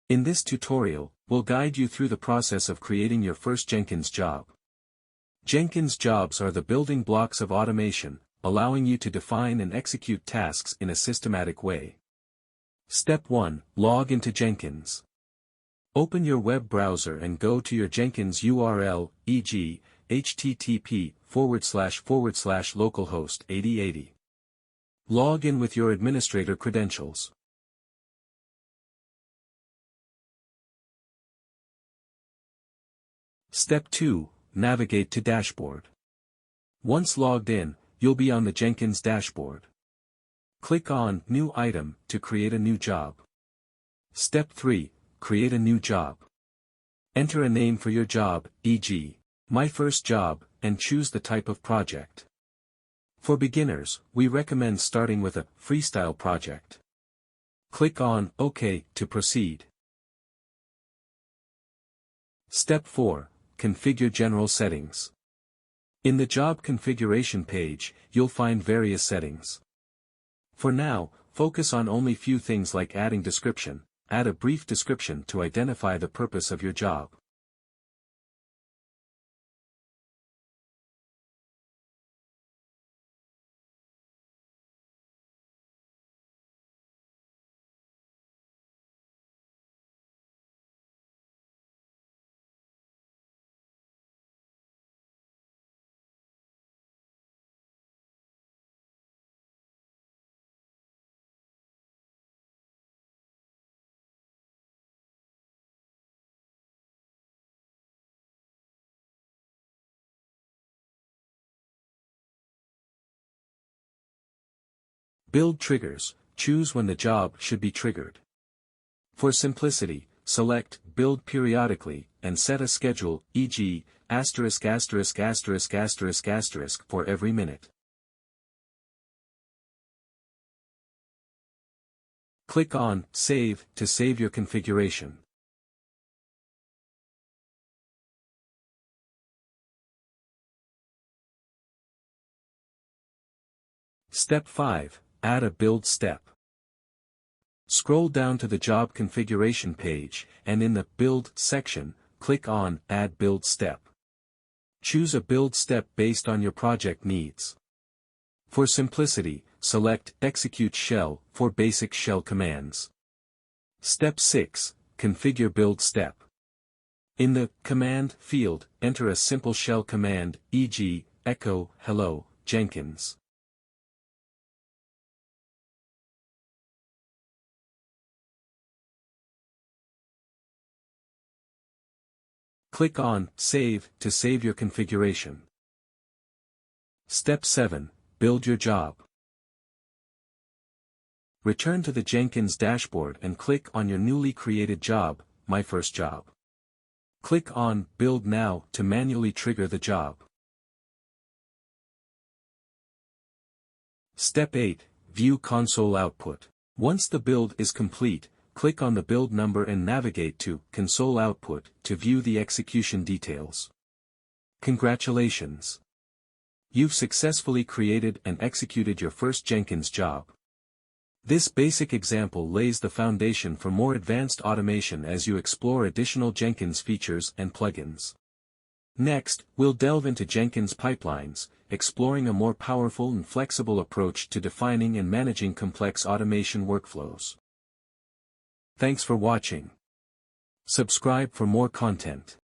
In this tutorial, we'll guide you through the process of creating your first Jenkins job. Jenkins jobs are the building blocks of automation, allowing you to define and execute tasks in a systematic way. Step 1. Log into Jenkins. Open your web browser and go to your Jenkins URL, e.g., http://localhost 8080. Log in with your administrator credentials. Step 2. Navigate to Dashboard. Once logged in, you'll be on the Jenkins dashboard. Click on New Item to create a new job. Step 3. Create a new job. Enter a name for your job, e.g., My First Job, and choose the type of project. For beginners, we recommend starting with a freestyle project. Click on OK to proceed. Step 4. Configure general settings. In the job configuration page, you'll find various settings. For now, focus on only few things like adding description. Add a brief description to identify the purpose of your job. Build triggers. Choose when the job should be triggered. For simplicity, select Build periodically, and set a schedule, e.g., ******* for every minute. Click on Save to save your configuration. Step 5. Add a build step. Scroll down to the job configuration page, and in the Build section, click on Add Build Step. Choose a build step based on your project needs. For simplicity, select Execute Shell for basic shell commands. Step 6. Configure build step. In the Command field, enter a simple shell command, e.g., echo hello, Jenkins. Click on Save to save your configuration. Step 7. Build your job. Return to the Jenkins dashboard and click on your newly created job, My First Job. Click on Build Now to manually trigger the job. Step 8. View console output. Once the build is complete, click on the build number and navigate to Console Output to view the execution details. Congratulations! You've successfully created and executed your first Jenkins job. This basic example lays the foundation for more advanced automation as you explore additional Jenkins features and plugins. Next, we'll delve into Jenkins pipelines, exploring a more powerful and flexible approach to defining and managing complex automation workflows. Thanks for watching. Subscribe for more content.